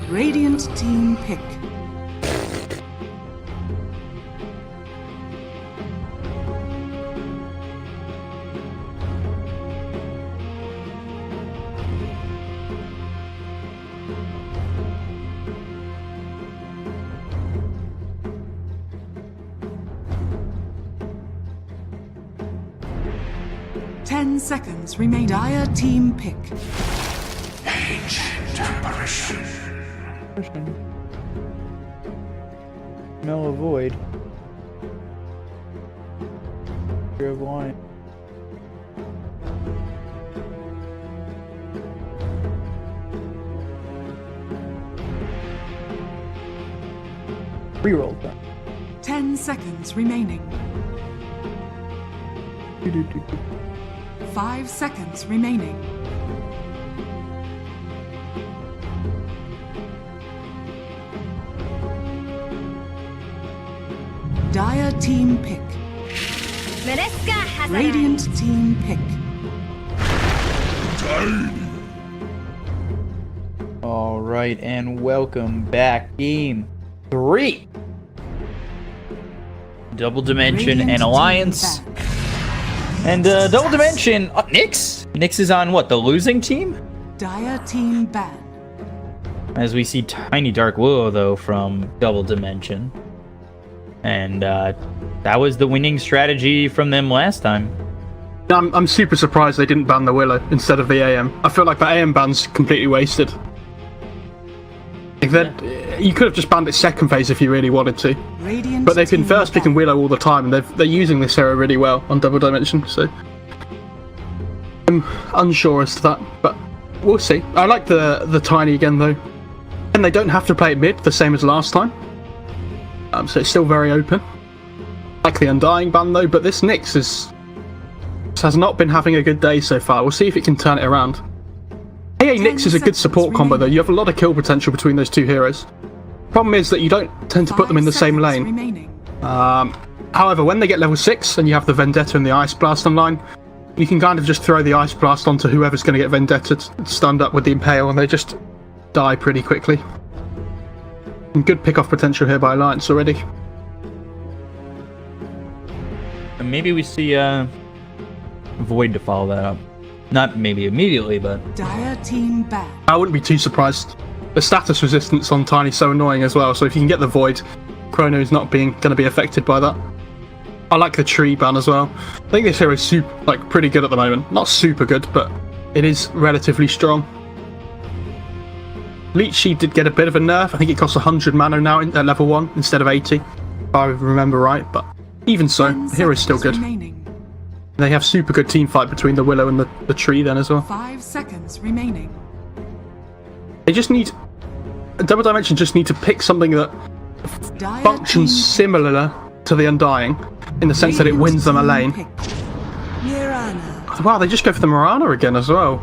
Radiant team pick. Seconds remain. Dire team pick. Ancient Apparition. Smell a void. Fear of lion. Reroll that. 10 seconds remaining. 5 seconds remaining. Dire team pick. Radiant team pick. Alright, and welcome back. Game 3. Double Dimension Radiant and Alliance. team And Double Dimension, Nyx? Nyx is on what, the losing team? Dire team ban. As we see Tiny Dark Willow, though, from Double Dimension. And that was the winning strategy from them last time. I'm super surprised they didn't ban the Willow instead of the AM. I feel like the AM ban's completely wasted. Like you could have just banned it second phase if you really wanted to. Radiant But they've been team first picking ban. Willow all the time, and they're using this hero really well on Double Dimension, so I'm unsure as to that, but we'll see. I like the Tiny again, though. And they don't have to play it mid, the same as last time. So it's still very open. I like the Undying ban, though, but this Nyx has not been having a good day so far. We'll see if it can turn it around. AA Nyx is a good support combo, though. You have a lot of kill potential between those two heroes. Problem is that you don't tend to put them in the same lane. However, when they get level 6 and you have the Vendetta and the Ice Blast online, you can kind of just throw the Ice Blast onto whoever's going to get Vendetta stunned up with the Impale, and they just die pretty quickly. And good pick-off potential here by Alliance already. And maybe we see Void to follow that up. Not maybe immediately, but... Dire team ban. I wouldn't be too surprised. The status resistance on Tiny's so annoying as well, so if you can get the Void, Chrono is not going to be affected by that. I like the tree ban as well. I think this hero is pretty good at the moment. Not super good, but it is relatively strong. Leech Sheet did get a bit of a nerf. I think it costs 100 mana now at level 1 instead of 80, if I remember right, but even so, the hero is still good. Remaining. They have super good team fight between the Willow and the tree then as well. 5 seconds remaining. They just need... Double Dimension just need to pick something that Dire functions team similar to the Undying, in the sense that it wins them a lane. pick. Mirana. Wow, they just go for the Mirana again as well.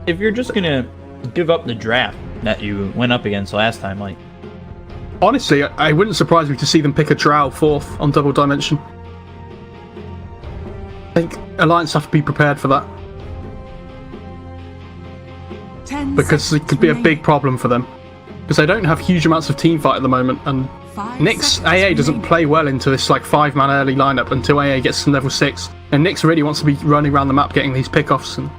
If you're just gonna give up the draft that you went up against last time, like... Honestly, I wouldn't surprise me to see them pick a Drow 4th on Double Dimension. I think Alliance have to be prepared for that. 10 Because it could be a big problem for them. Because they don't have huge amounts of team fight at the moment, and Nyx AA doesn't play well into this 5-man early lineup until AA gets to level 6. And Nyx really wants to be running around the map getting these pickoffs, and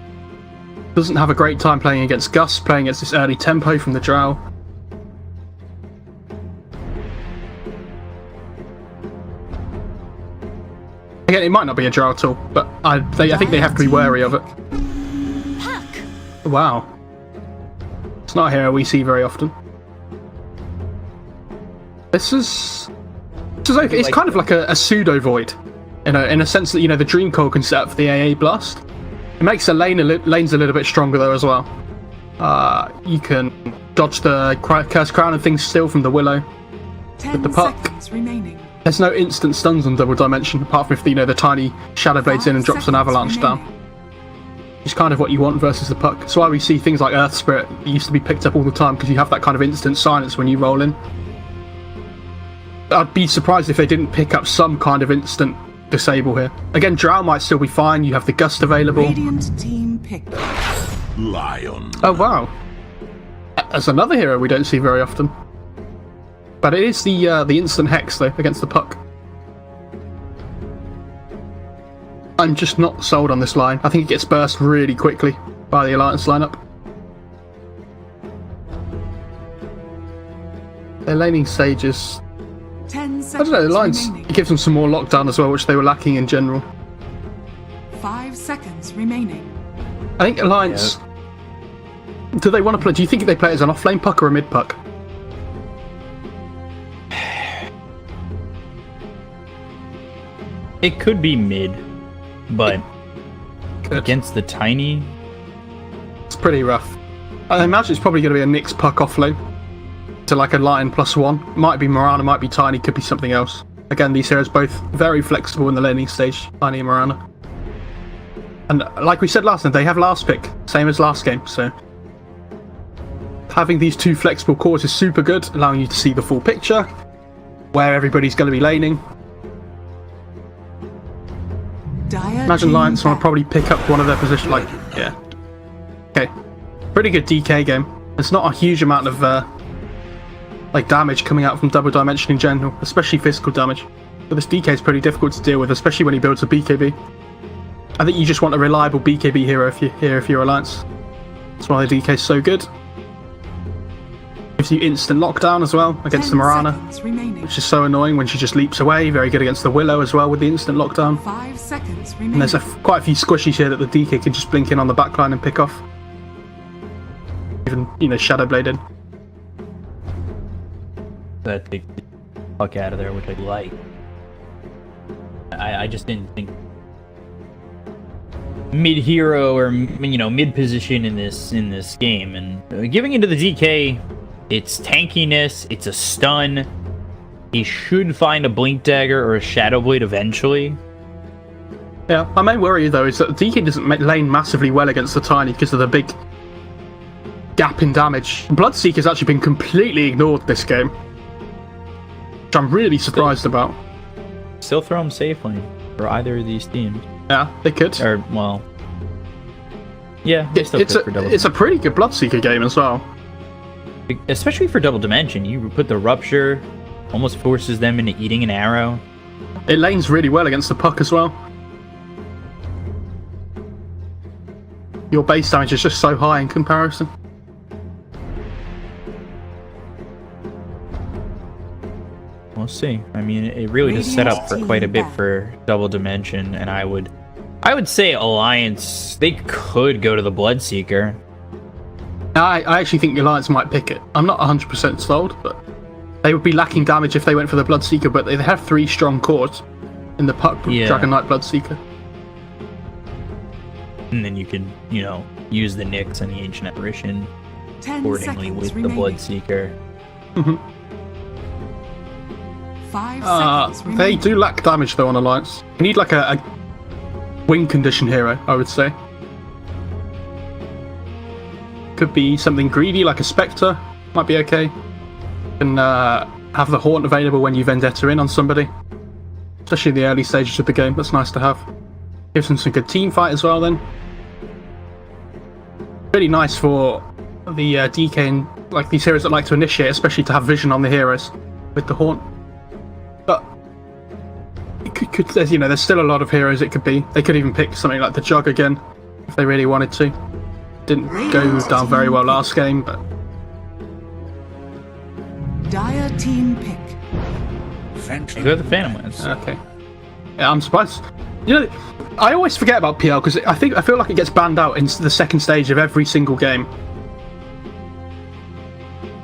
doesn't have a great time playing against Gus, playing against this early tempo from the Drow. Again, it might not be a Drow at all, but I think they have to be wary of it. Wow. It's not a hero we see very often. This is okay. It's kind of like a pseudo Void, in a sense that, the Dream Coil can set up for the AA Blast. It makes the lanes a little bit stronger though as well. You can dodge the Curse Crown and things still from the Willow. With the puck, remaining. there's no instant stuns on Double Dimension apart from if the tiny Shadow Blades in and drops an Avalanche down. It's kind of what you want versus the puck. That's why we see things like Earth Spirit. It used to be picked up all the time because you have that kind of instant silence when you roll in. I'd be surprised if they didn't pick up some kind of instant disable here. Again, Drow might still be fine. You have the Gust available. Radiant team pick. Lion. Oh wow. That's another hero we don't see very often. But it is the instant hex though against the puck. I'm just not sold on this line. I think it gets burst really quickly by the Alliance lineup. Their laning sages. 10 I seconds don't know, the Alliance, remaining. it gives them some more lockdown as well, which they were lacking in general. 5 seconds remaining. I think Alliance... Do they want to play... Do you think they play it as an off-lane puck or a mid-puck? It could be mid, but Good. against the tiny, It's pretty rough. I imagine it's probably going to be a Nyx puck off-lane. To like a Lion +1. Might be Mirana, might be Tiny, could be something else. Again, these heroes both very flexible in the laning stage, Tiny and Mirana. And like we said last time, they have last pick, same as last game, so... Having these two flexible cores is super good, allowing you to see the full picture, where everybody's going to be laning. Imagine Lions want to probably pick up one of their positions, like, yeah. Okay, pretty good DK game. There's not a huge amount of, like, damage coming out from Double Dimension in general, especially physical damage. But this DK is pretty difficult to deal with, especially when he builds a BKB. I think you just want a reliable BKB hero if you're Alliance. That's why the DK is so good. Gives you instant lockdown as well against the Mirana, which is so annoying when she just leaps away. Very good against the Willow as well with the instant lockdown. 5 seconds remaining. And there's quite a few squishies here that the DK can just blink in on the backline and pick off. Even, you know, Shadow Blade in. that takes the fuck out of there, which I like. I just didn't think mid hero or mid position in this game, and giving into the DK, it's tankiness, it's a stun. He should find a blink dagger or a shadow blade eventually. Yeah, my main worry though is that DK doesn't lane massively well against the Tiny because of the big gap in damage. Bloodseeker's actually been completely ignored this game, which I'm really surprised about. Still throw him safely for either of these teams. Yeah, they could. Or, well... Yeah, they still could for double. It's a pretty good Bloodseeker game as well. Especially for double dimension. You put the Rupture, almost forces them into eating an arrow. It lanes really well against the puck as well. Your base damage is just so high in comparison. We'll see. I mean, it really does set up for quite a bit for double dimension, and I would say Alliance, they could go to the Bloodseeker. I actually think the Alliance might pick it. I'm not 100% sold, but they would be lacking damage if they went for the Bloodseeker, but they have 3 strong cores in the puck, Juggernaut, Bloodseeker. And then you can, use the Nyx and the Ancient Apparition 10 accordingly with remaining. the Bloodseeker. 5 seconds They remaining. do lack damage though on Alliance. You need like a win condition hero, I would say. Could be something greedy like a Spectre, might be okay. And have the Haunt available when you Vendetta in on somebody. Especially in the early stages of the game, that's nice to have. Gives them some good team fight as well then. Really nice for the DK and like these heroes that like to initiate, especially to have vision on the heroes with the Haunt. But it could there's still a lot of heroes it could be. They could even pick something like the Jug again if they really wanted to. Didn't go down very well last game, but Dire team pick. You go to the Phantom Lance. okay. Yeah, I'm surprised. I always forget about PL because I feel like it gets banned out in the second stage of every single game.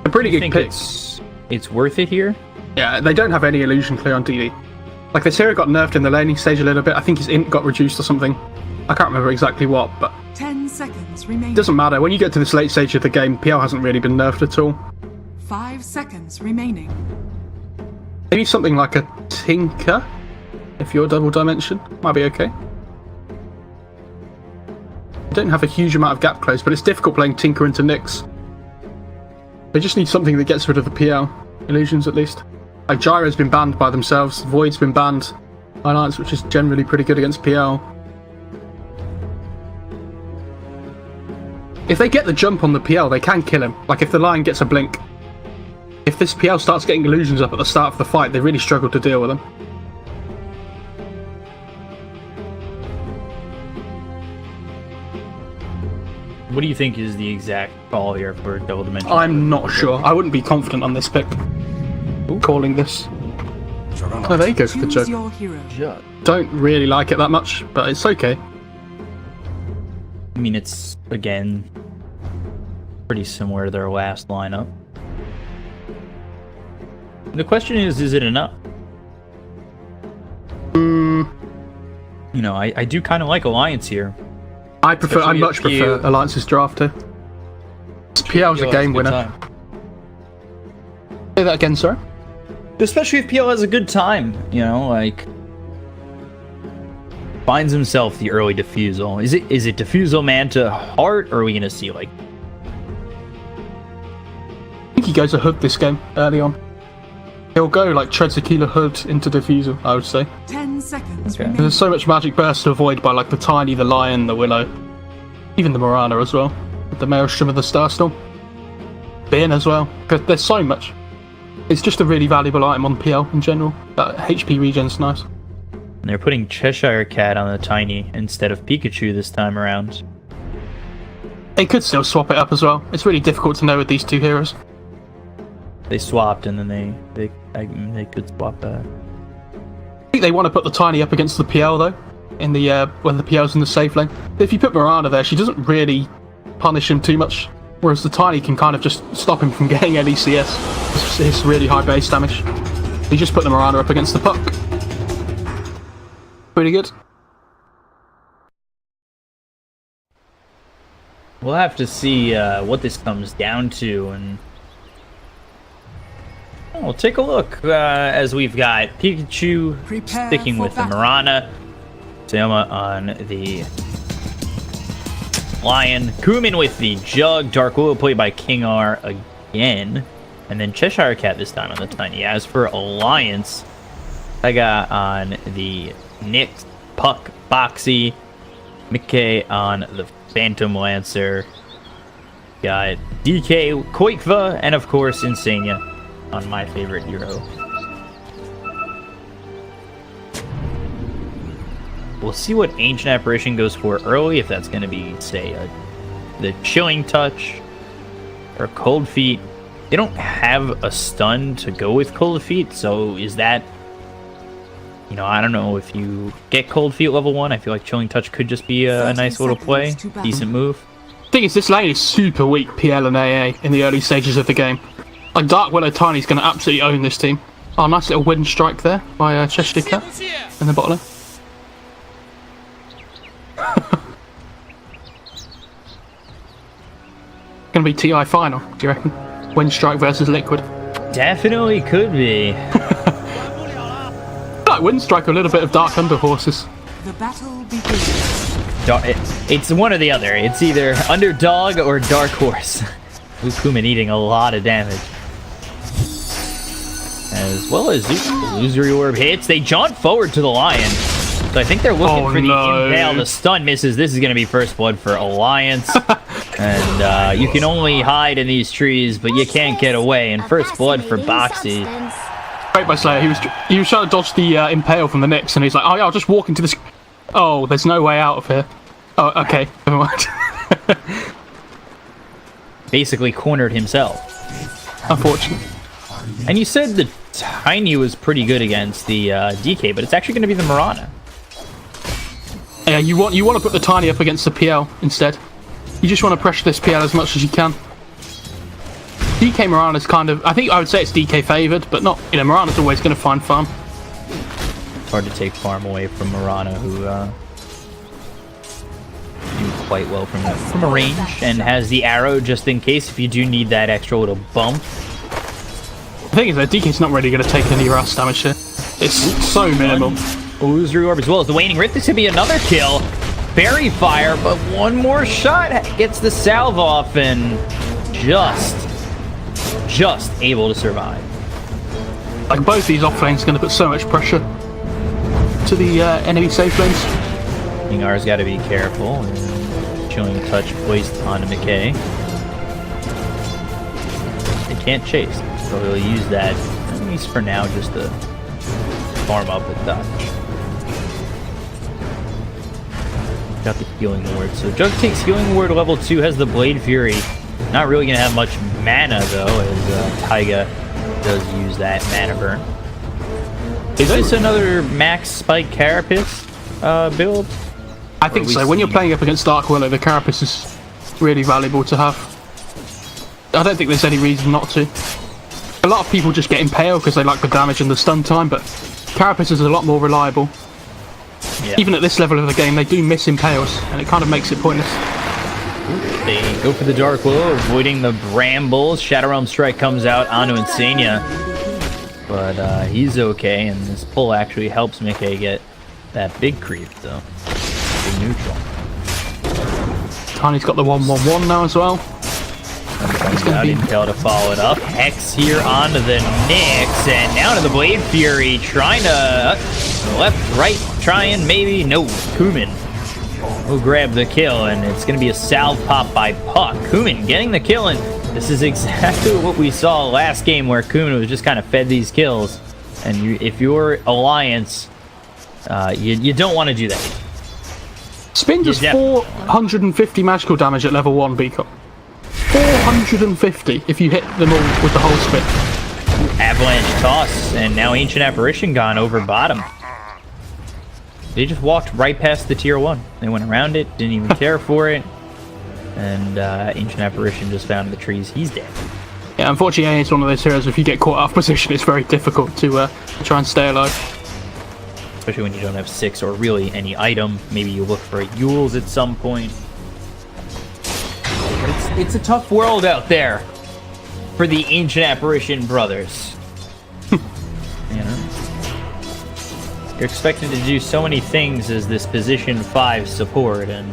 A pretty good pick. It's worth it here? Yeah, they don't have any illusion clear on DD. Like this hero got nerfed in the laning stage a little bit. I think his int got reduced or something. I can't remember exactly what, but 10 seconds remaining. it doesn't matter. When you get to this late stage of the game, PL hasn't really been nerfed at all. 5 seconds remaining. Maybe something like a Tinker, if you're double dimension, might be okay. They don't have a huge amount of gap close, but it's difficult playing Tinker into Nyx. They just need something that gets rid of the PL illusions at least. Like Gyro's been banned by themselves, Void's been banned by Alliance, which is generally pretty good against PL. If they get the jump on the PL, they can kill him. Like, if the Lion gets a blink. If this PL starts getting illusions up at the start of the fight, they really struggle to deal with them. What do you think is the exact call here for double dimension? I'm not sure. I wouldn't be confident on this pick. Calling this. Oh, there you go for the Choose Jug. your hero. Don't really like it that much, but it's okay. I mean, it's, again, pretty similar to their last lineup. The question is it enough? You know, I do kind of like Alliance here. I much prefer Alliance's draft here. PL's a game winner. Say that again, sorry? Especially if PL has a good time, you know, like finds himself the early defusal. Is it defusal man to heart, or are we gonna see like? I think he goes a hood this game early on. He'll go like Treadsequila hood into defusal, I would say. 10 seconds Okay. remaining. There's so much magic burst to avoid by like the Tiny, the Lion, the Willow, even the Mirana as well, with the Maelstrom of the Starstorm. Bin as well, because there's so much. It's just a really valuable item on PL in general. That HP regen's nice. And they're putting chshrct on the Tiny instead of Pikachu this time around. They could still swap it up as well. It's really difficult to know with these two heroes. They swapped, and then they could swap back. I think they want to put the Tiny up against the PL though, in the when the PL's in the safe lane. If you put Mirana there, she doesn't really punish him too much, whereas the Tiny can kind of just stop him from getting any CS. It's really high base damage. You just put the Mirana up against the puck. Pretty good. We'll have to see what this comes down to, and we'll take a look as we've got Pikachu Prepare sticking for with the battle. Mirana, Selma on the Lion, Cooman with the Jug, Dark Willow played by kingr again, and then chshrct this time on the Tiny. As for Alliance, Taiga on the Nyx, Puck, Boxi, miCKe on the Phantom Lancer, got DK, qojqva, and of course iNSaNiA on my favorite hero. We'll see what Ancient Apparition goes for early, if that's going to be, say, the Chilling Touch or Cold Feet. They don't have a stun to go with Cold Feet, so is that... You know, I don't know if you get Cold Feet level 1. I feel like Chilling Touch could just be a nice little play. Decent move. Thing is, this lane is super weak PL and AA in the early stages of the game. Like, Dark Willow Tiny's going to absolutely own this team. Oh, nice little wind strike there by chshrct in the bottom lane. Gonna be TI final, do you reckon? Wind strike versus Liquid. Definitely could be. Like wind strike, a little bit of Dark Under Horses. The battle begins. It's one or the other. It's either Underdog or Dark Horse. Cooman eating a lot of damage. As well as Illusory Orb hits. They jaunt forward to the Lion. So I think they're looking for the impale. The stun misses. This is going to be first blood for Alliance. And you can only hide in these trees, but you can't get away. And first blood for Boxi. Great by Slayer. He was trying to dodge the impale from the Nyx, and he's like, oh yeah, I'll just walk into this... Oh, there's no way out of here. Oh, okay. Never mind. Basically cornered himself. Unfortunately. And you said the Tiny was pretty good against the DK, but it's actually going to be the Mirana. Yeah, you want to put the Tiny up against the PL instead. You just want to pressure this PL as much as you can. DK Mirana's kind of... I think I would say it's DK favoured, but not... You know, Mirana's always going to find farm. It's hard to take farm away from Mirana, who do quite well from a range, and has the arrow just in case if you do need that extra little bump. The thing is that DK's not really going to take any rust damage here. It's so minimal. Illusory Orb as well as the Waning Rift. This could be another kill. Fairy Fire, but one more shot gets the salve off and just able to survive. Like, both these off lanes are going to put so much pressure to the enemy safe lanes. kingr's got to be careful. Chilling Touch placed onto miCKe. They can't chase, so he'll use that, at least for now, just to farm up with dodge. Got the Healing Ward. So Jug takes Healing Ward level 2, has the Blade Fury. Not really going to have much mana, though, as Taiga does use that mana burn. Is this another max Spike Carapace build? I think so. When you're playing up against Dark Willow, the Carapace is really valuable to have. I don't think there's any reason not to. A lot of people just get impaled because they like the damage and the stun time, but Carapace is a lot more reliable. Yeah. Even at this level of the game, they do miss impales, and it kind of makes it pointless. They go for the Dark Willow, avoiding the Brambles. Shadow Realm Strike comes out onto iNSaNiA, but he's okay, and this pull actually helps miCKe get that big creep, though. Big neutral. Tiny's got the 1/1/1 now as well. Comes out Intel to follow it up. Hex here onto the Nyx, and now to the Blade Fury, trying to left, right, trying, maybe, no, Cooman will grab the kill, and it's going to be a salve pop by Puck. Cooman getting the kill, and this is exactly what we saw last game, where Cooman was just kind of fed these kills, and if you're Alliance, you don't want to do that. Spin does 450 magical damage at level 1, Beacon. 450 if you hit them all with the whole spin. Avalanche toss, and now Ancient Apparition gone over bottom. They just walked right past the tier 1. They went around it, didn't even care for it, and Ancient Apparition just found the trees. He's dead. Yeah, unfortunately, it's one of those heroes, if you get caught off position, it's very difficult to try and stay alive. Especially when you don't have 6 or really any item. Maybe you look for a Yules at some point. But it's a tough world out there for the Ancient Apparition brothers. You know? You're expected to do so many things as this position 5 support, and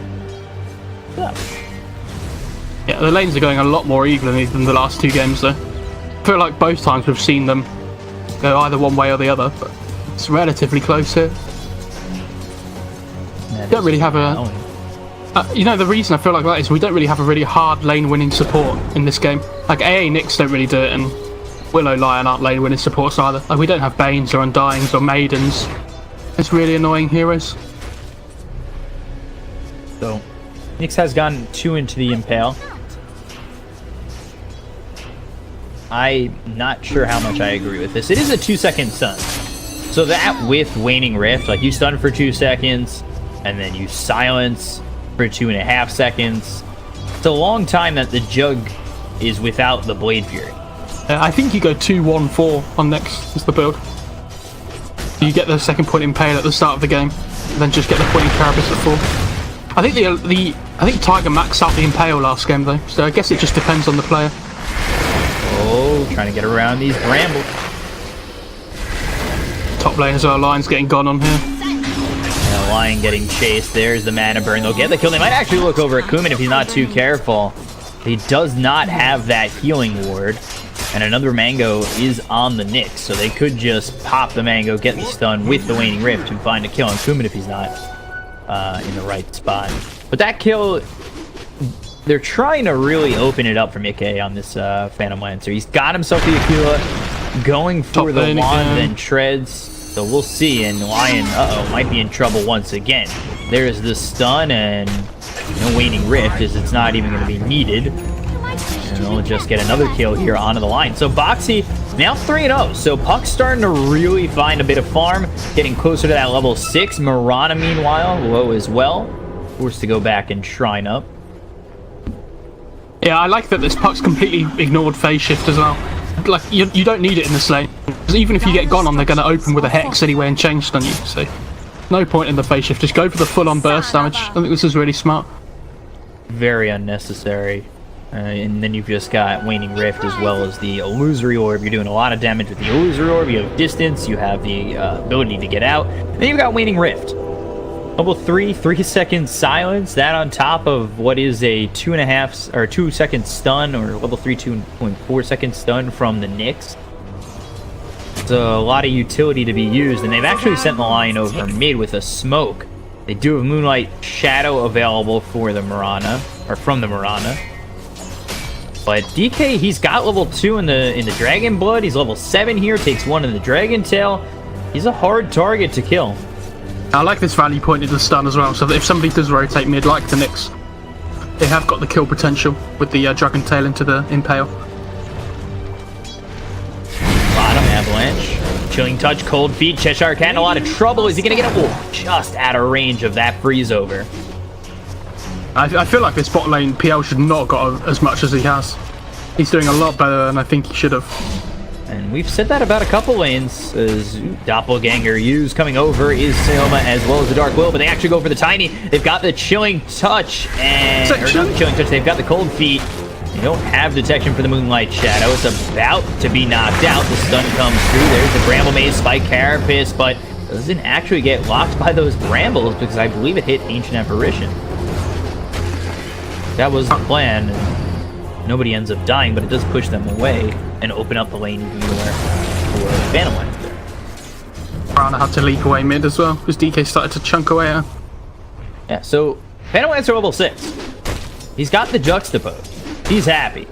yeah, the lanes are going a lot more evenly than the last 2 games, though. I feel like both times we've seen them go either one way or the other, but it's relatively close here. Don't really have a... you know, the reason I feel like that is we don't really have a really hard lane-winning support in this game. Like, AA Nyx don't really do it, and Willow Lion aren't lane-winning supports either. Like, we don't have Banes or Undyings or Maidens. It's really annoying heroes. So, Nyx has gone 2 into the Impale. I'm not sure how much I agree with this. It is a 2-second stun. So that with Waning Rift, like, you stun for 2 seconds, and then you silence for 2.5 seconds. It's a long time that the Jug is without the Blade Fury. I think you go 2-1-4 on Nyx is the build. You get the second point impale at the start of the game, and then just get the point in Carapace at 4. I think I think Taiga maxed out the impale last game though, so I guess it just depends on the player. Oh, trying to get around these brambles. Top lane as well, Lion's getting gone on here. And a Lion getting chased. There's the mana burn. They'll get the kill. They might actually look over at Cooman if he's not too careful. He does not have that healing ward. And another Mango is on the Nyx, so they could just pop the Mango, get the stun with the Waning Rift, and find a kill on Cooman if he's not in the right spot. But that kill, they're trying to really open it up for miCKe on this Phantom Lancer. He's got himself the Aquila, going for the wand, then treads. So we'll see, and Lion, might be in trouble once again. There's the stun, and Waning Rift, as it's not even going to be needed. And they'll just get another kill here onto the line. So boxi now 3-0. So Puck's starting to really find a bit of farm, getting closer to that level 6. Mirana, meanwhile, low as well. Forced to go back and shrine up. Yeah, I like that this Puck's completely ignored phase shift as well. Like, you don't need it in this lane. Because even if you get gone on, they're going to open with a Hex anyway and change stun you. So, no point in the phase shift. Just go for the full-on burst damage. I think this is really smart. Very unnecessary. And then you've just got Waning Rift as well as the Illusory Orb. You're doing a lot of damage with the Illusory Orb. You have distance. You have the ability to get out. Then you've got Waning Rift. Level 3, 3-second silence. That on top of what is a 2.5 or 2-second stun, or level 3 2.4-second stun from the Nyx. It's a lot of utility to be used, and they've actually sent the Lion over mid with a smoke. They do have Moonlight Shadow available for the Mirana, or from the Mirana. But DK, he's got level 2 in the Dragon Blood. He's level 7 here, takes 1 in the Dragon Tail. He's a hard target to kill. I like this value point in the stun as well, so that if somebody does rotate mid like the Nyx, they have got the kill potential with the Dragon Tail into the Impale. Bottom Avalanche. Chilling Touch, Cold Feet, chshrct in a lot of trouble. Is he going to get it? Oh, just out of range of that freeze over. I feel like this bot lane PL should not have got as much as he has. He's doing a lot better than I think he should have. And we've said that about a couple lanes, as Doppelganger U's coming over is Selma as well as the Dark Will, but they actually go for the Tiny. They've got the Chilling Touch, and... Or not the Chilling Touch, they've got the Cold Feet. They don't have detection for the Moonlight Shadow. It's about to be knocked out. The stun comes through. There's the Bramble Maze, Spike Carapace, but doesn't actually get locked by those Brambles because I believe it hit Ancient Apparition. That was the plan. Nobody ends up dying, but it does push them away and open up the lane even more for Phantom Lancer. Mirana had to leap away mid as well, because DK started to chunk away her. Yeah, so Phantom Lancer level 6. He's got the Juxtapose. He's happy.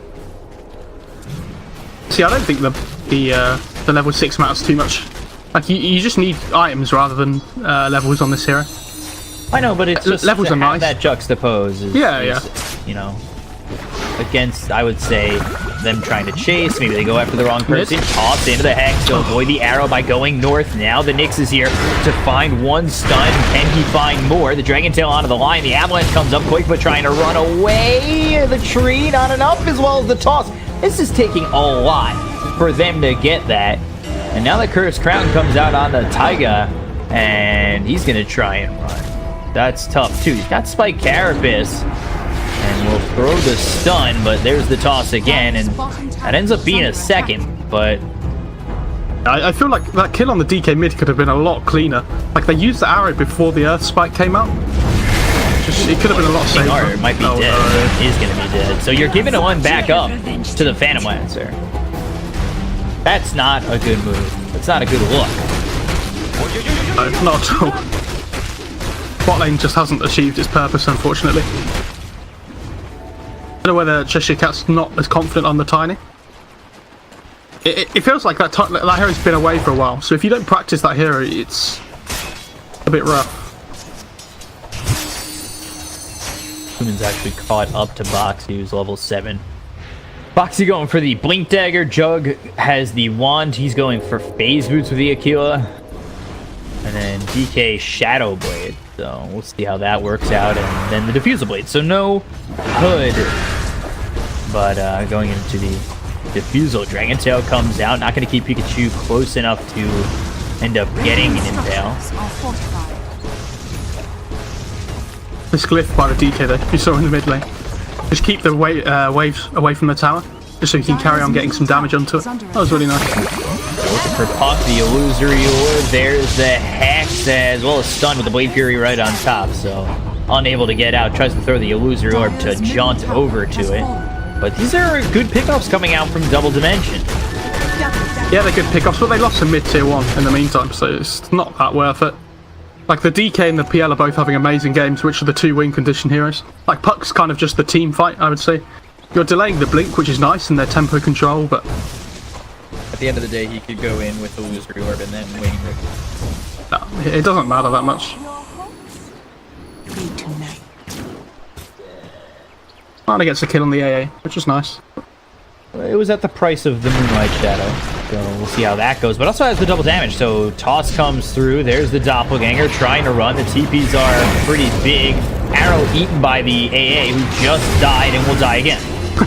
See, I don't think the level 6 matters too much. Like, you just need items rather than levels on this hero. I know, but it's just levels to are have nice. that Juxtapose is, you know, against, I would say, them trying to chase. Maybe they go after the wrong person. Toss into the Hex to avoid the arrow by going north. Now the Nyx is here to find one stun. Can he find more? The Dragon Tail onto the line. The Avalanche comes up quick, but trying to run away. The tree, not enough, as well as the toss. This is taking a lot for them to get that. And now the Cursed Crown comes out on the Taiga, and he's going to try and run. That's tough, too. He's got Spike Carapace. And we'll throw the stun, but there's the toss again, and that ends up being a second, but... I feel like that kill on the DK mid could have been a lot cleaner. Like, they used the arrow before the Earth Spike came out. It could have been a lot safer. It might be dead. It is going to be dead. So you're giving one back up to the Phantom Lancer. That's not a good move. That's not a good look. No, not at all. Bot lane just hasn't achieved its purpose, unfortunately. I don't know whether chshrct's not as confident on the Tiny. It feels like that hero's been away for a while, so if you don't practice that hero, it's a bit rough. Cooman's actually caught up to boxi, who's level 7. boxi going for the Blink Dagger. Jug has the Wand. He's going for Phase Boots with the Aquila. And then DK Shadow Blade. So we'll see how that works out. And then the Diffusal Blade. So no Hood. But going into the Diffusal, Dragon Tail comes out. Not going to keep Pikachu close enough to end up getting an Impale. This glyph by the DK though, you saw in the mid lane. Just keep the waves away from the tower, just so you can carry on getting some damage onto it. That was really nice. Looking for Puck, the Illusory Orb. There's the Hex, as well as Stun with the Blade Fury right on top. So unable to get out, tries to throw the Illusory Orb to jaunt over to it. But these are good pickups coming out from Double Dimension. Yeah, they're good pickups, but they lost some mid-tier 1 in the meantime, so it's not that worth it. Like, the DK and the PL are both having amazing games, which are the two win condition heroes. Like, Puck's kind of just the team fight, I would say. You're delaying the blink, which is nice, and their tempo control, but... At the end of the day, he could go in with the Illusory Orb and then win. No, it doesn't matter that much. Mirana gets a kill on the AA, which is nice. It was at the price of the Moonlight Shadow. So we'll see how that goes. But also has the double damage. So Toss comes through. There's the Doppelganger trying to run. The TPs are pretty big. Arrow eaten by the AA, who just died and will die again.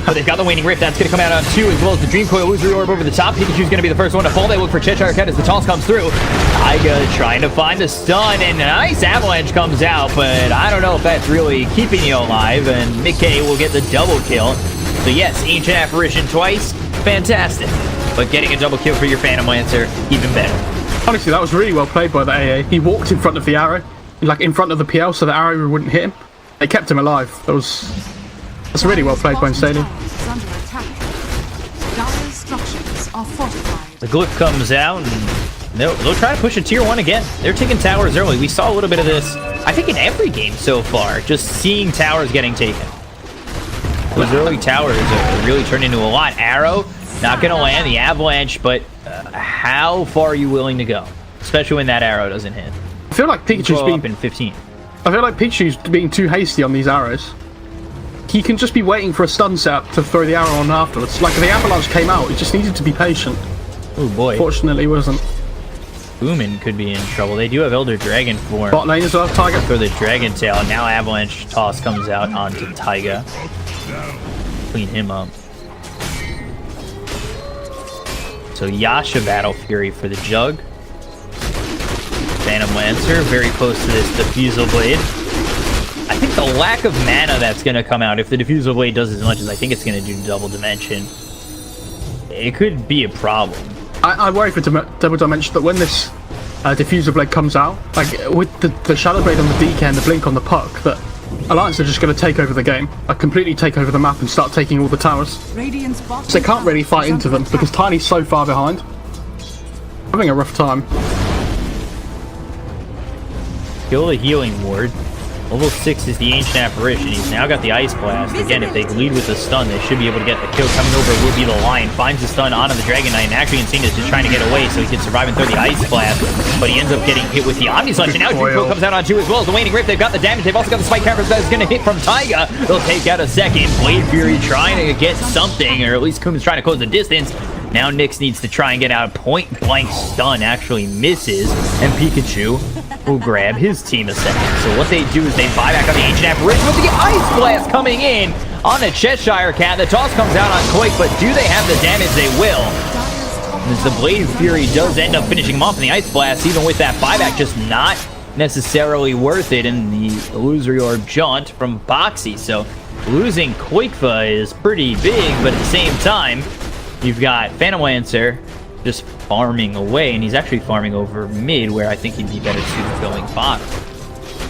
But they've got the Waning Rift. That's going to come out on 2, as well as the Dream Coil Illusory Orb over the top. Pikachu's going to be the first one to fall. They look for chshrct as the Toss comes through. Taiga trying to find the stun, and a nice Avalanche comes out, but I don't know if that's really keeping you alive, and miCKe will get the double kill. So yes, Ancient Apparition twice, fantastic. But getting a double kill for your Phantom Lancer, even better. Honestly, that was really well played by the AA. He walked in front of the arrow, like in front of the PL, so the arrow wouldn't hit him. They kept him alive. That's really well played by iNSaNiA. The Glyph comes out, and they'll try to push a tier 1 again. They're taking towers early. We saw a little bit of this I think in every game so far, just seeing towers getting taken. Those early towers are really turned into a lot. Arrow, not going to land the avalanche, but how far are you willing to go? Especially when that arrow doesn't hit. I feel like Pikachu's being up in 15. I feel like Pikachu's being too hasty on these arrows. He can just be waiting for a stun setup to throw the arrow on afterwards. Like, the avalanche came out, he just needed to be patient. Oh boy. Fortunately, he wasn't. Cooman could be in trouble. They do have Elder Dragon for Bot lane as well, Taiga. For the Dragon Tail. Now Avalanche Toss comes out onto Taiga. Clean him up. So Yasha Battle Fury for the Jug. Phantom Lancer, very close to this Diffusal Blade. I think the lack of mana that's going to come out, if the Diffusal Blade does as much as I think it's going to do Double Dimension, it could be a problem. I worry for Double Dimension that when this Diffusal Blade comes out, like with the Shadow Blade on the DK and the Blink on the puck, that Alliance are just going to take over the game, like completely take over the map and start taking all the towers. So they can't really fight into them because Tiny's so far behind. Having a rough time. Kill the Healing Ward. Level 6 is the Ancient Apparition. He's now got the Ice Blast. Again, if they lead with the stun, they should be able to get the kill. Coming over will be the Lion. Finds the stun onto the Dragon Knight, and actually iNSaNiA is just trying to get away so he can survive and throw the Ice Blast. But he ends up getting hit with the Omni Slash, and now Dreamcoil comes out on 2 as well. The Waning Rift, they've got the damage. They've also got the Spike Counter that's going to hit from Taiga. They'll take out a second. Blade Fury trying to get something, or at least Cooman's trying to close the distance. Now Nyx needs to try and get out. Point blank stun actually misses, and Pikachu will grab his team a second. So what they do is they buy back on the Ancient Apparition with the Ice Blast coming in on the Cheshire Cat. The toss comes out on Quake, but do they have the damage? They will. As the Blade Fury does end up finishing him off in the Ice Blast, even with that buyback, just not necessarily worth it in the Illusory Orb Jaunt from Boxi. So losing qojqva is pretty big, but at the same time, you've got Phantom Lancer just farming away, and he's actually farming over mid, where I think he'd be better suited going bottom.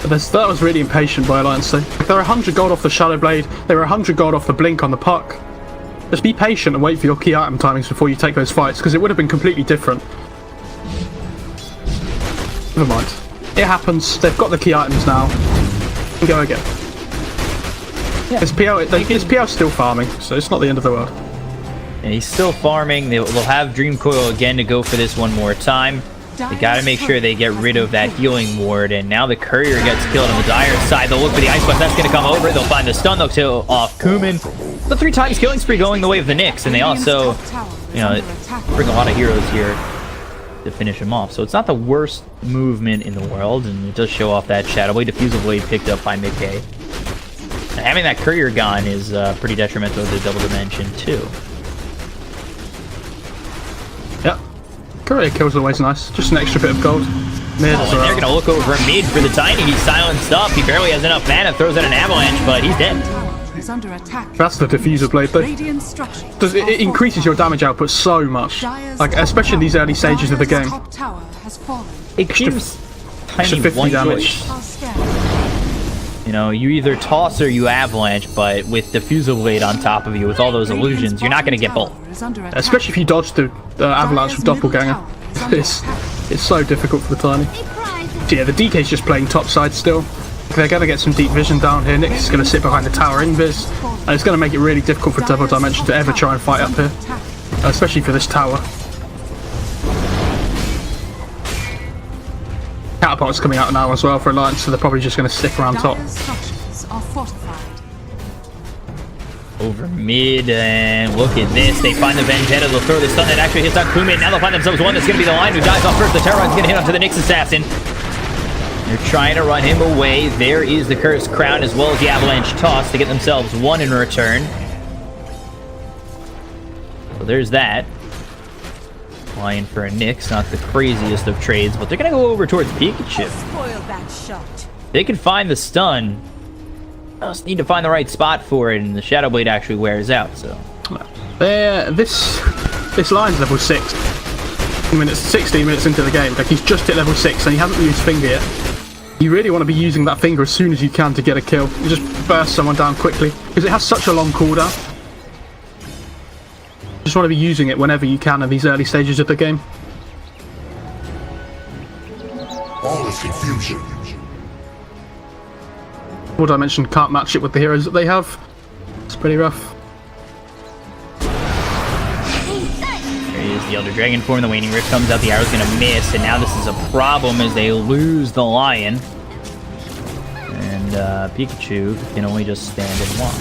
That was really impatient by Alliance. They're 100 gold off the Shadow Blade, they were 100 gold off the Blink on the puck. Just be patient and wait for your key item timings before you take those fights, because it would have been completely different. Never mind. It happens. They've got the key items now. And go again. Yeah. This PL's still farming, so it's not the end of the world. And he's still farming. They'll have Dreamcoil again to go for this one more time. They gotta make sure they get rid of that Healing Ward, and now the Courier gets killed on the Dire side. They'll look for the Ice Blast, that's gonna come over. They'll find the stun, they'll kill off Cooman. The 3 times killing spree going the way of the Nyx, and they also, bring a lot of heroes here to finish him off. So it's not the worst movement in the world, and it does show off that Shadow Blade. Diffusal Blade picked up by miCKe. And having that Courier gone is pretty detrimental to the Double Dimension too. Yep. Courier kills always nice. Just an extra bit of gold. Mid as well. They're going to look over mid for the Tiny. He's silenced up. He barely has enough mana. Throws out an avalanche, but he's dead. That's the Diffusal Blade though. It increases your damage output so much. Like, especially in these early stages of the game. It gives Tiny 50 one damage. choice. You know, you either toss or you avalanche, but with Diffusal Blade on top of you, with all those illusions, you're not going to get both. Especially if you dodge the avalanche with Doppelganger. It's so difficult for the Tiny. So yeah, the DK's just playing topside still. They're going to get some deep vision down here. Nyx is going to sit behind the tower invis, and it's going to make it really difficult for Double Dimension to ever try and fight up here. Especially for this tower. Catapult's coming out now as well for Alliance, so they're probably just going to stick around top. Over mid, and look at this. They find the Vendetta. They'll throw the stun that actually hits on Cooman. Now they'll find themselves one that's going to be the Lion who dies off first. The Terrorine's going to hit onto the Nyx Assassin. They're trying to run him away. There is the Cursed Crown as well as the Avalanche Toss to get themselves one in return. So there's that. Lion for a Nyx, not the craziest of trades, but they're going to go over towards Pikachu. They can find the stun. Just need to find the right spot for it, and the Shadow Blade actually wears out. So, this Lion's level 6. I mean, it's 16 minutes into the game. Like, he's just hit level 6, and he hasn't used Finger yet. You really want to be using that Finger as soon as you can to get a kill. You just burst someone down quickly because it has such a long cooldown. You just want to be using it whenever you can in these early stages of the game. All is confusion. double dimension can't match it with the heroes that they have. It's pretty rough. There he is, the Elder Dragon form. The Waning Rift comes out. The arrow's going to miss, and now this is a problem as they lose the Lion. And Pikachu can only just stand and watch.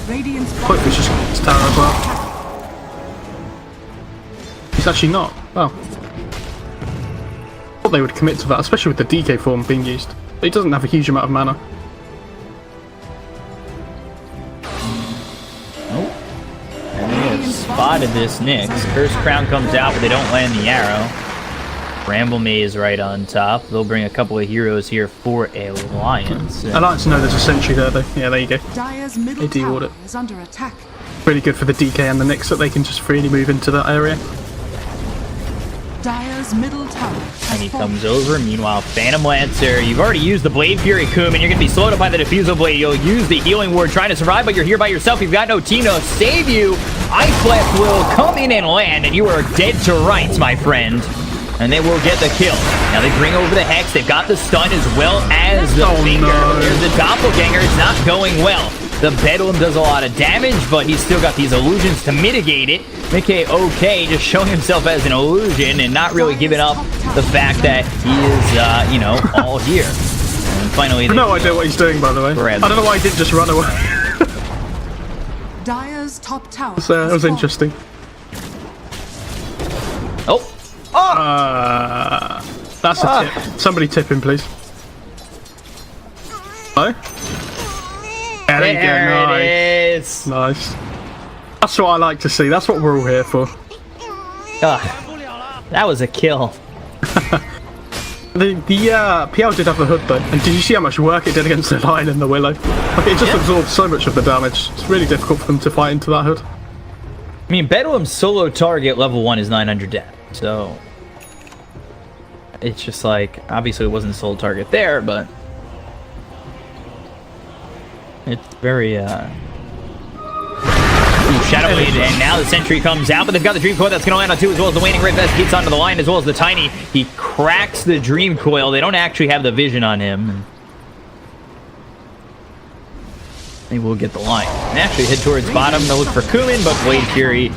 Radiant's Quite just tower as well. He's actually not. Oh. I thought they would commit to that, especially with the DK form being used. He doesn't have a huge amount of mana. And they have spotted this Nyx. First Crown comes out, but they don't land the arrow. Bramble Maze right on top. They'll bring a couple of heroes here for Alliance. I like to know there's a sentry there, though. Yeah, there you go. Dire's middle They de-ward tower it. is under attack. Really good for the DK and the Nyx that they can just freely move into that area. Dire's middle tower And he has fallen. comes over. Meanwhile, Phantom Lancer, you've already used the Blade Fury, Cooman. You're going to be slowed up by the Diffusal Blade. You'll use the Healing Ward trying to survive, but you're here by yourself. You've got no team to save you. Ice Blast will come in and land, and you are dead to rights, my friend. And they will get the kill. Now they bring over the Hex. They've got the stun as well as the finger. no. There's the Doppelganger. It's not going well. The Bedlam does a lot of damage, but he's still got these illusions to mitigate it. miCKe okay, just showing himself as an illusion and not really giving up the fact that he is, you know, all here. And finally, I have no idea what he's doing, by the way. I don't know why he didn't just run away. Dire's top tower. So, that was interesting. Oh! That's a tip. Somebody tip him, please. Hello? Yeah, there you go. There Nice. it is! Nice. That's what I like to see. That's what we're all here for. That was a kill. The PL did have the hood though, and did you see how much work it did against the Lion and the Willow? Like it just absorbed so much of the damage. It's really difficult for them to fight into that hood. I mean, Bedlam's solo target level 1 is 900 death, so it's just like, obviously it wasn't a solo target there, but it's very Shadow Blade, and now the Sentry comes out, but they've got the Dream Coil that's going to land on 2, as well as the Waning Rift that gets onto the Lion, as well as the Tiny. He cracks the Dream Coil. They don't actually have the vision on him. They will get the Lion. And actually head towards bottom to look for Cooman, but Blade Fury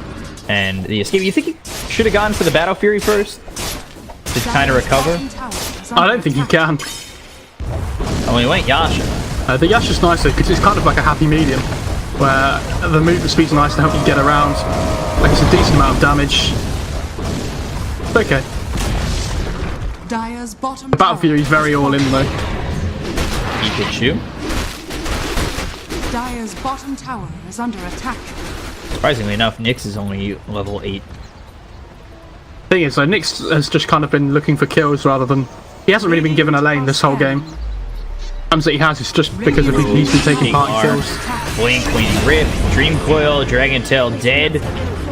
and the escape. You think he should have gone for the Battle Fury first? To kind of recover? I don't think he can. Oh, he went Yasha. The Yasha's nicer because it's kind of like a happy medium, where the movement speed's nice to help you get around. Like it's a decent amount of damage. It's okay. Dire's bottom The Battle tower Fury's very all in though. Pikachu. Dire's bottom tower is under attack. Surprisingly enough, Nyx is only level 8. Thing is though, Nyx has just kind of been looking for kills rather than... He hasn't really been given a lane this whole game. Times that he has is just because of he's been taking part in kills. Blink, Waning Rift, Dream Coil, Dragon Tail dead.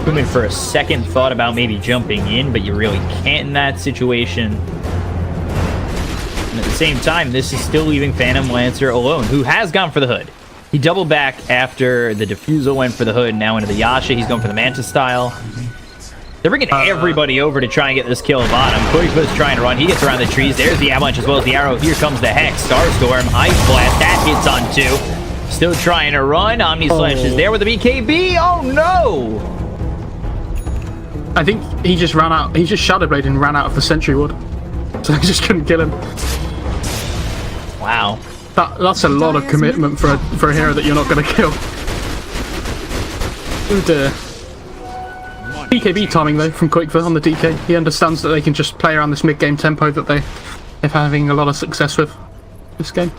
Cooman for a second thought about maybe jumping in, but you really can't in that situation. And at the same time, this is still leaving Phantom Lancer alone, who has gone for the hood. He doubled back after the Diffusal went for the hood, now into the Yasha. He's going for the Manta style. They're bringing everybody over to try and get this kill at bottom. qojqva's trying to run. He gets around the trees. There's the Avalanche as well as the arrow. Here comes the Hex. Starstorm. Ice Blast. That hits on 2. Still trying to run. Omni Slash is there with the BKB. Oh, no! I think he just ran out. He just Shadow Blade and ran out of the Sentry Ward. So they just couldn't kill him. Wow. That's a lot of commitment for a hero that you're not going to kill. Oh dear. BKB timing though from qojqva on the DK. He understands that they can just play around this mid-game tempo that they're having a lot of success with this game.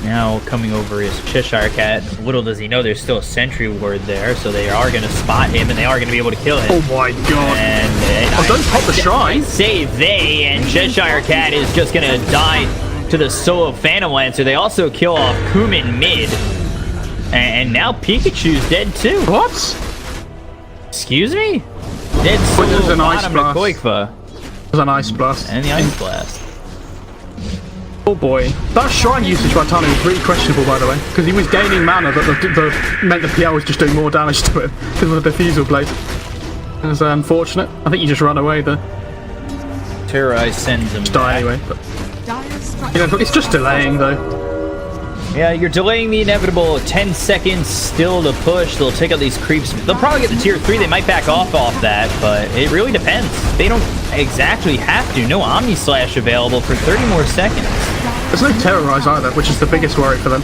Now coming over is chshrct. Little does he know there's still a Sentry Ward there, so they are going to spot him and they are going to be able to kill him. Oh my god. And don't pop the shrine. I say they, and chshrct is just going to die to the solo Phantom Lancer. They also kill off Cooman mid. And now Pikachu's dead too. What? Excuse me? Dead There's solo an Ice bottom to Blast. qojqva. There's an Ice Blast. And the Ice Blast. Oh boy. That shrine usage by Tani was really questionable, by the way, because he was gaining mana, but meant the PL was just doing more damage to it because of the Diffusal Blade. It was unfortunate. I think you just ran away there. Terrorize sends him Just die back. anyway. But Dire's You know, it's just delaying though. Yeah, you're delaying the inevitable 10 seconds still to push. They'll take out these creeps. They'll probably get the tier 3. They might back off that, but it really depends. They don't exactly have to. No Omni Slash available for 30 more seconds. There's no Terrorize either, which is the biggest worry for them.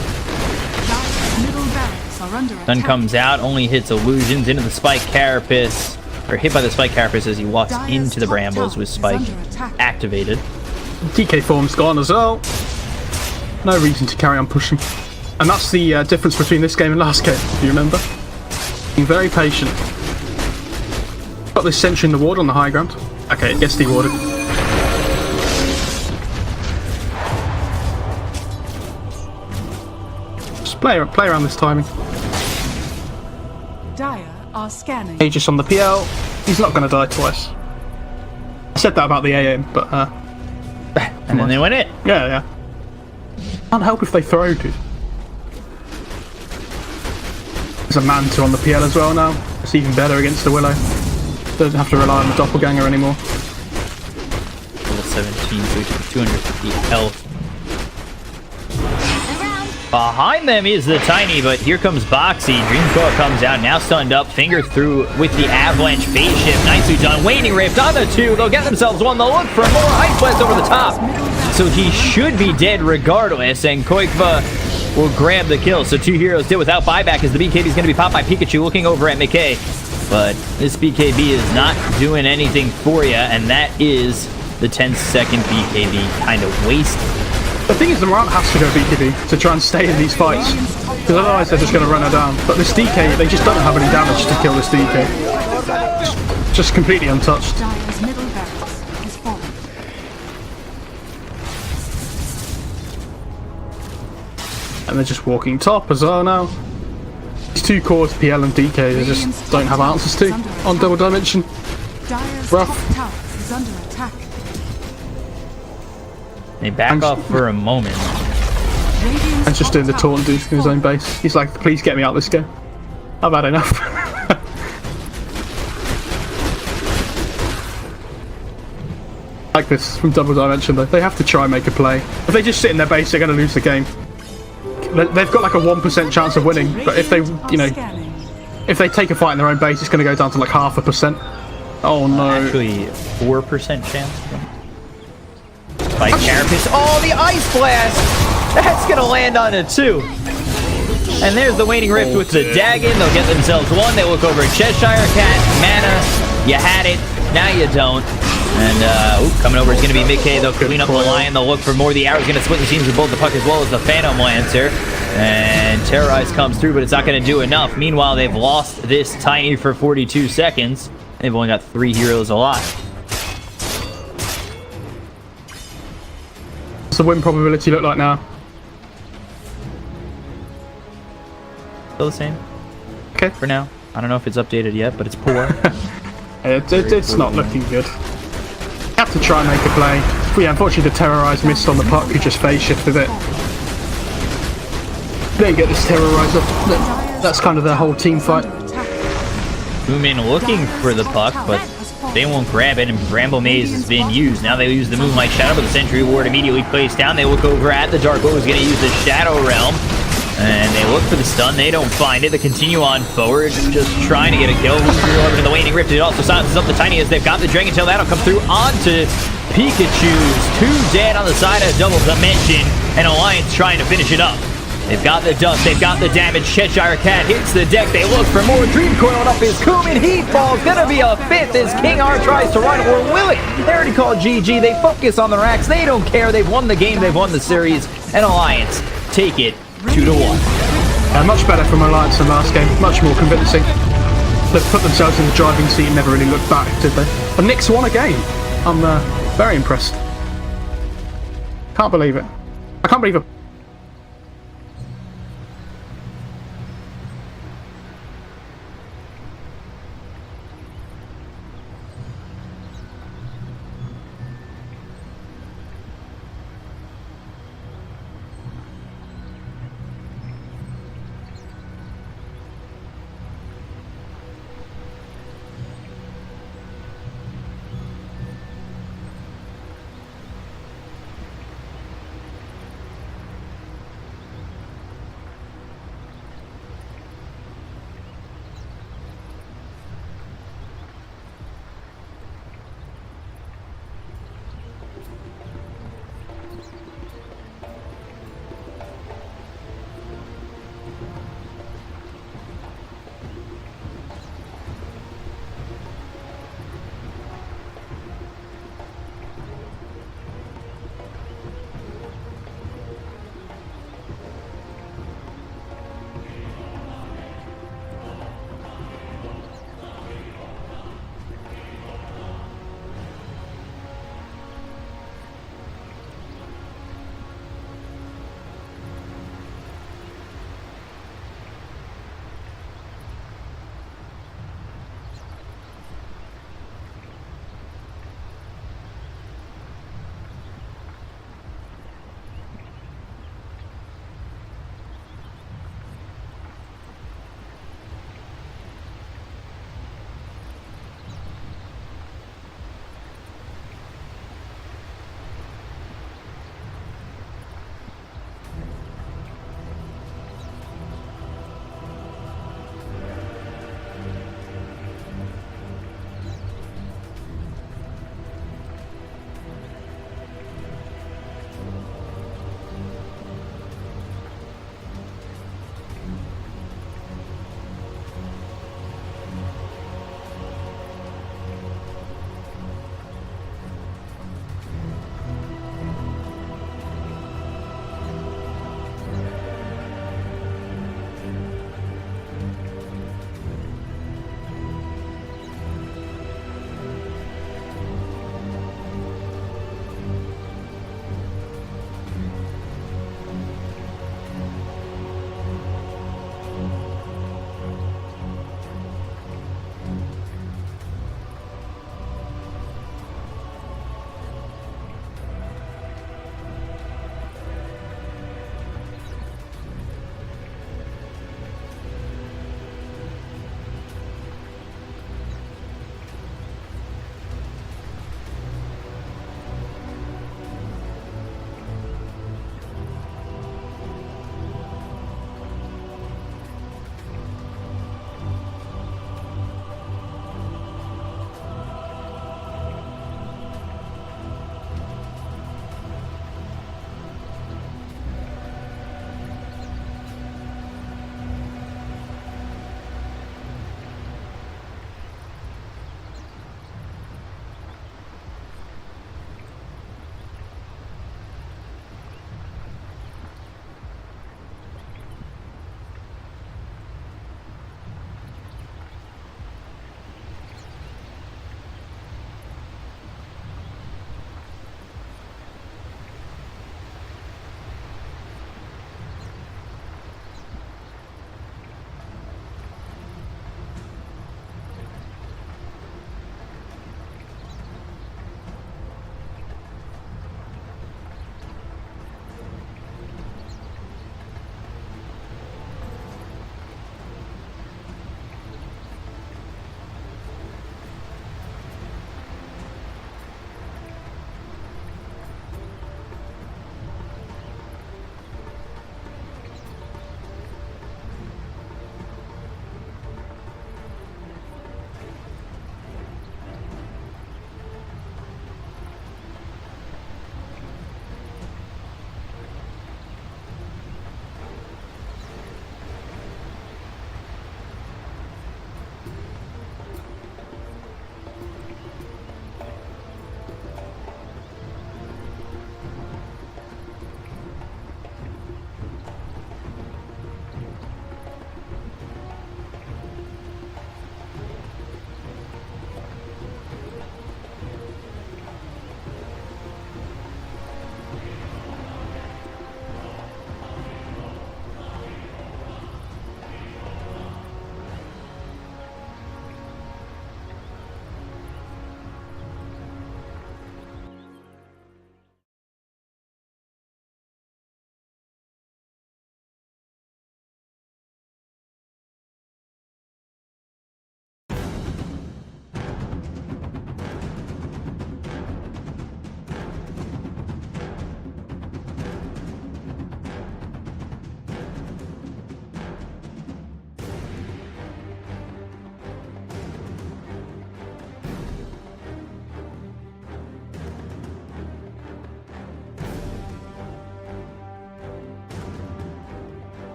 Sun comes out, only hits illusions into the Spike Carapace, or hit by the Spike Carapace as he walks into the Brambles with Spike activated. DK form's gone as well. No reason to carry on pushing. And that's the difference between this game and last game, if you remember. Being very patient. Got this sentry in the ward on the high ground. Okay, it gets dewarded. Just play around this timing. Dire are scanning. Aegis on the PL. He's not going to die twice. I said that about the AM, but And then they win it. yeah. Can't help if they throw, dude. There's a Manta on the PL as well now. It's even better against the Willow. Doesn't have to rely on the doppelganger anymore. Level 17, so 250 health. Behind them is the Tiny, but here comes Boxi. Dreamcoil comes out, now stunned up. Finger through with the Avalanche phase shift. Nicely done. Waning Rift on the 2. They'll get themselves one. They'll look for more. Ice Blast over the top. So he should be dead regardless, and qojqva will grab the kill. So 2 heroes did without buyback as the BKB is going to be popped by Pikachu. Looking over at miCKe, but this BKB is not doing anything for you, and that is the 10-second BKB kind of wasted. The thing is, the Mirana has to go BKB to try and stay in these fights, because otherwise they're just going to run her down. But this DK, they just don't have any damage to kill this DK. Just completely untouched. Dire's middle barracks is fallen. And they're just walking top as well now. These 2 cores, PL and DK, they just don't have answers to on Double Dimension. Dire's Rough. top tower is under attack. They back off for a moment. And just doing the taunt dude in his own base. He's like, please get me out this game. I've had enough. Like this from Double Dimension though. They have to try and make a play. If they just sit in their base, they're going to lose the game. They've got like a 1% chance of winning, but if they, you know, if they take a fight in their own base, it's going to go down to like 0.5%. Oh no. Actually, 4% chance. By Carapace. Oh, the Ice Blast! That's going to land on a 2. And there's the Waning Rift with the Dagon. They'll get themselves one. They look over at chshrct. Mana. You had it. Now you don't. And, coming over is going to be miCKe. They'll clean up the Lion. They'll look for more. The arrow's going to split the seams with both the Puck as well as the Phantom Lancer. And Terrorize comes through, but it's not going to do enough. Meanwhile, they've lost this Tiny for 42 seconds. They've only got 3 heroes alive. What's the win probability look like now? Still the same. Okay. For now. I don't know if it's updated yet, but it's poor. It's not looking good. Have to try and make a play. But yeah, unfortunately the Terrorize missed on the Puck, who just phase shifted it. They get this Terrorize off. That's kind of their whole team fight. Cooman looking for the Puck, but they won't grab it, and Bramble Maze has been used. Now they use the Moonlight Shadow, but the Sentry Ward immediately placed down. They look over at the Dark Lord, who's going to use the Shadow Realm. And they look for the stun. They don't find it. They continue on forward, just trying to get a kill. Over to the Waning Rift. It also silences up the Tiny as they've got the Dragon Tail. That'll come through onto Pikachu's. 2 dead on the side of Double Dimension. And Alliance trying to finish it up. They've got the dust. They've got the damage. chshrct hits the deck. They look for more. Dream coiling up his Cooman. He falls. Gonna be a 5th as kingr tries to run, or will it? They already called GG. They focus on the racks. They don't care. They've won the game. They've won the series. And Alliance take it 2-1. Much better from Alliance than last game. Much more convincing. They've put themselves in the driving seat and never really looked back, did they? And Nyx won a game. I'm very impressed. Can't believe it. I can't believe it.